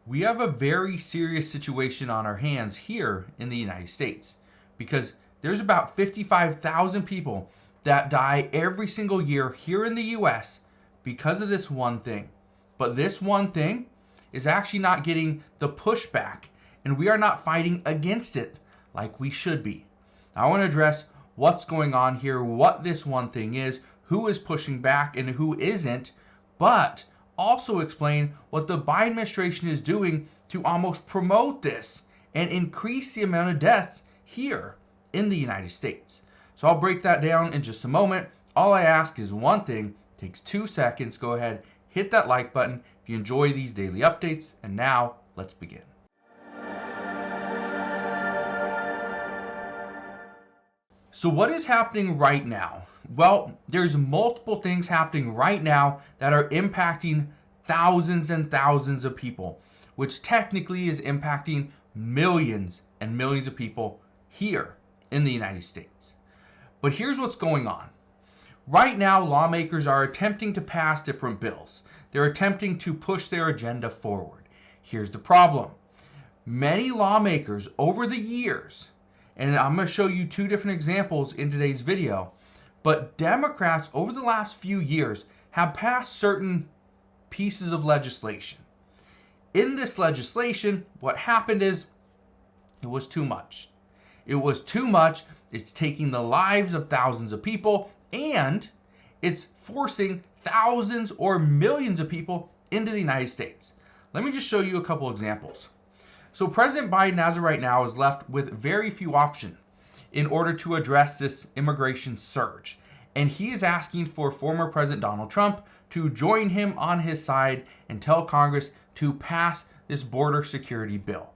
We have a very serious situation on our hands here in the United States because there's about 55,000 people that die every single year here in the US because of this one thing. But this one thing is actually not getting the pushback, and we are not fighting against it like we should be. Now, I want to address what's going on here, what this one thing is, who is pushing back and who isn't, but also explain what the Biden administration is doing to almost promote this and increase the amount of deaths here in the United States. So I'll break that down in just a moment. All I ask is one thing, takes 2 seconds. Go ahead, hit that like button if you enjoy these daily updates. And now let's begin. So what is happening right now? Well, there's multiple things happening right now that are impacting thousands and thousands of people, which technically is impacting millions and millions of people here in the United States. But here's what's going on. Right now, lawmakers are attempting to pass different bills. They're attempting to push their agenda forward. Here's the problem. Many lawmakers over the years, and I'm going to show you 2 different examples in today's video, but Democrats over the last few years have passed certain pieces of legislation. In this legislation, what happened is it was too much. It was too much. It's taking the lives of thousands of people, and it's forcing thousands or millions of people into the United States. Let me just show you a couple examples. So President Biden, as of right now, is left with very few options in order to address this immigration surge. And he is asking for former President Donald Trump to join him on his side and tell Congress to pass this border security bill.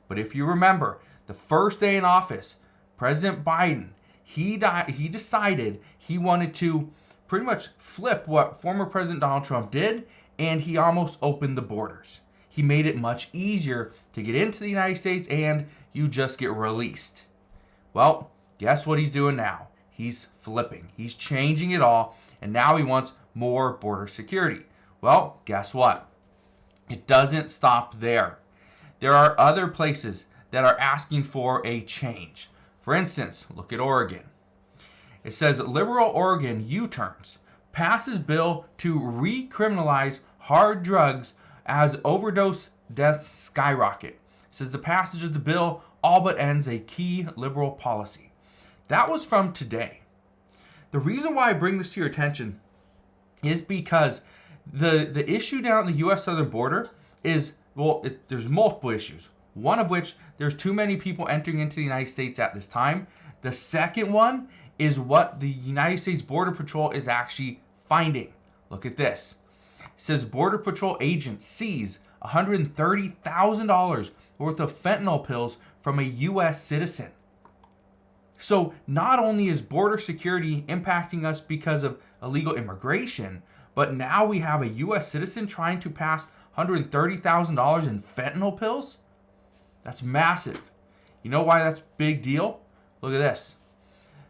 But if you remember, the first day in office, President Biden, he decided he wanted to pretty much flip what former President Donald Trump did, and he almost opened the borders. He made it much easier to get into the United States, and you just get released. Well, guess what he's doing now? He's flipping. He's changing it all, and now he wants more border security. Well, guess what? It doesn't stop there. There are other places that are asking for a change. For instance, look at Oregon. It says liberal Oregon U-turns passes bill to recriminalize hard drugs as overdose deaths skyrocket. It says the passage of the bill all but ends a key liberal policy. That was from today. The reason why I bring this to your attention is because the issue down at the U.S. southern border is, there's multiple issues. One of which, there's too many people entering into the United States at this time. The second one is what the United States Border Patrol is actually finding. Look at this. It says Border Patrol agents seize $130,000 worth of fentanyl pills from a U.S. citizen. So not only is border security impacting us because of illegal immigration, but now we have a U.S. citizen trying to pass $130,000 in fentanyl pills? That's massive. You know why that's a big deal? Look at this.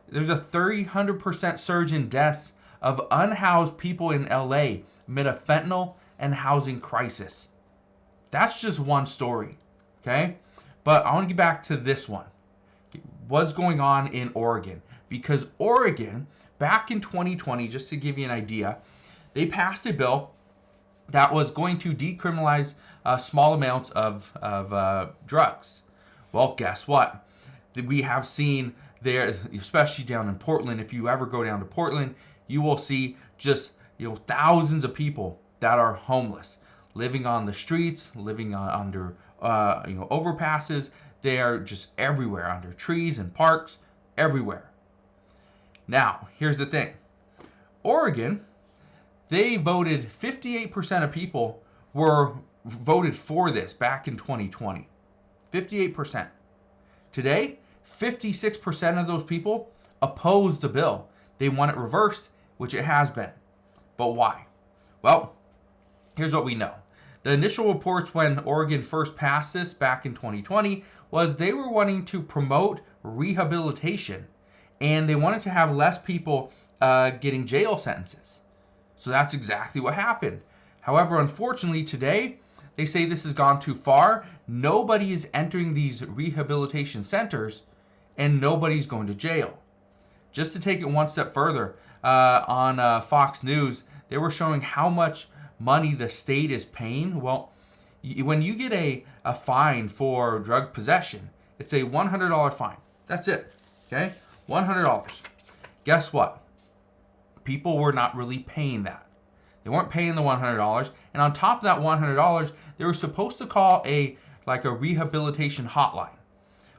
There's a 300% surge in deaths of unhoused people in LA amid a fentanyl and housing crisis. That's just one story, okay? But I want to get back to this one. What's going on in Oregon? Because Oregon, back in 2020, just to give you an idea, they passed a bill that was going to decriminalize small amounts of drugs. Well, guess what? We have seen there, especially down in Portland. If you ever go down to Portland, you will see just thousands of people that are homeless, living on the streets, living under overpasses. They are just everywhere, under trees and parks, everywhere. Now, here's the thing. Oregon, they voted 58% of people were voted for this back in 2020. 58%. Today, 56% of those people opposed the bill. They want it reversed, which it has been. But why? Well, here's what we know. The initial reports when Oregon first passed this back in 2020 was they were wanting to promote rehabilitation, and they wanted to have less people getting jail sentences. So that's exactly what happened. However, unfortunately, today, they say this has gone too far. Nobody is entering these rehabilitation centers, and nobody's going to jail. Just to take it one step further, on Fox News, they were showing how much money the state is paying. Well, when you get a fine for drug possession, it's a $100 fine. That's it. Okay? $100. Guess what? People were not really paying that. They weren't paying the $100. And on top of that $100, they were supposed to call a rehabilitation hotline.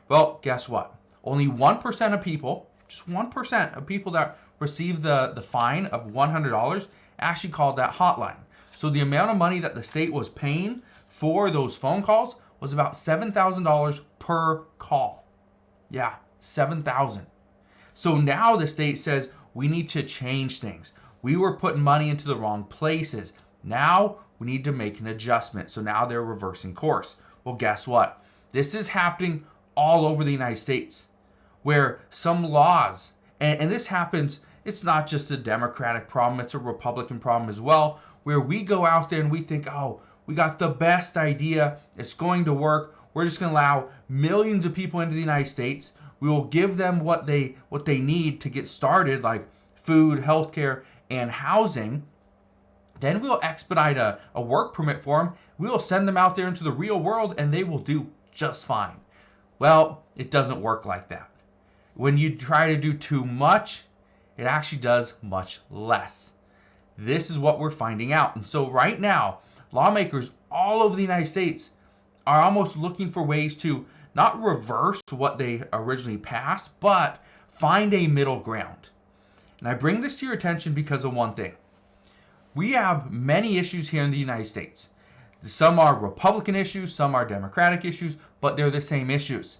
Well, guess what? Only 1% of people, just 1% of people that received the fine of $100 actually called that hotline. So the amount of money that the state was paying for those phone calls was about $7,000 per call. Yeah, $7,000. So now the state says we need to change things. We were putting money into the wrong places. Now we need to make an adjustment. So now they're reversing course. Well, guess what? This is happening all over the United States, where some laws, and this happens, it's not just a Democratic problem, it's a Republican problem as well, where we go out there and we think, oh, we got the best idea, it's going to work, we're just going to allow millions of people into the United States, we will give them what they need to get started, like food, healthcare, and housing. Then we'll expedite a work permit for them, we will send them out there into the real world, and they will do just fine. Well, it doesn't work like that. When you try to do too much, it actually does much less. This is what we're finding out. And so right now, lawmakers all over the United States are almost looking for ways to not reverse what they originally passed, but find a middle ground. And I bring this to your attention because of one thing. We have many issues here in the United States. Some are Republican issues, some are Democratic issues, but they're the same issues.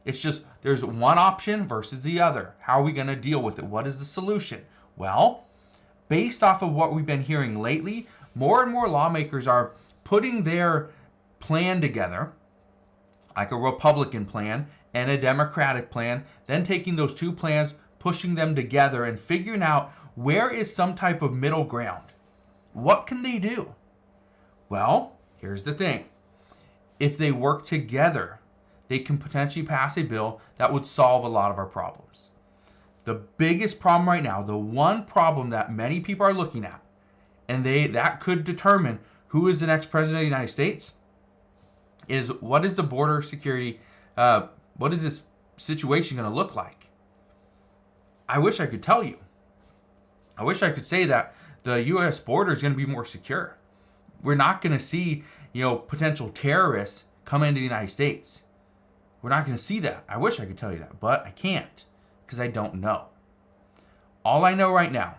It's just there's one option versus the other. How are we going to deal with it? What is the solution? Well, based off of what we've been hearing lately, more and more lawmakers are putting their plan together, like a Republican plan and a Democratic plan, then taking those two plans, pushing them together and figuring out where is some type of middle ground. What can they do? Well, here's the thing. If they work together, they can potentially pass a bill that would solve a lot of our problems. The biggest problem right now, the one problem that many people are looking at, and that could determine who is the next president of the United States, is what is the border security, what is this situation going to look like? I wish I could tell you. I wish I could say that the U.S. border is going to be more secure. We're not going to see, potential terrorists come into the United States. We're not going to see that. I wish I could tell you that, but I can't because I don't know. All I know right now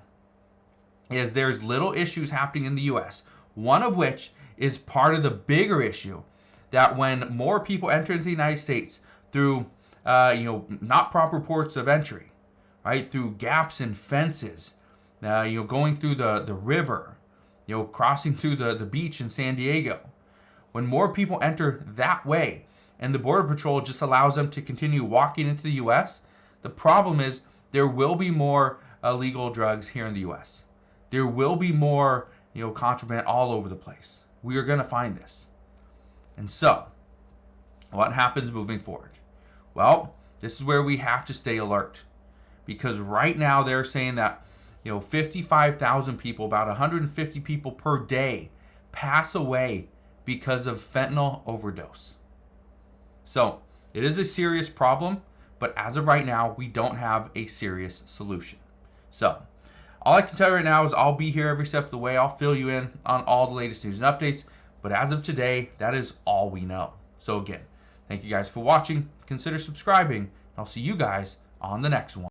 is there's little issues happening in the U.S., one of which is part of the bigger issue that when more people enter into the United States through, not proper ports of entry, right, through gaps in fences, going through the river, crossing through the beach in San Diego, when more people enter that way, and the Border Patrol just allows them to continue walking into the U.S., the problem is there will be more illegal drugs here in the U.S. There will be more, contraband all over the place. We are going to find this. And so, what happens moving forward? Well, this is where we have to stay alert. Because right now they're saying that, 55,000 people, about 150 people per day, pass away because of fentanyl overdose. So, it is a serious problem, but as of right now, we don't have a serious solution. So, all I can tell you right now is I'll be here every step of the way. I'll fill you in on all the latest news and updates, but as of today, that is all we know. So again, thank you guys for watching. Consider subscribing. I'll see you guys on the next one.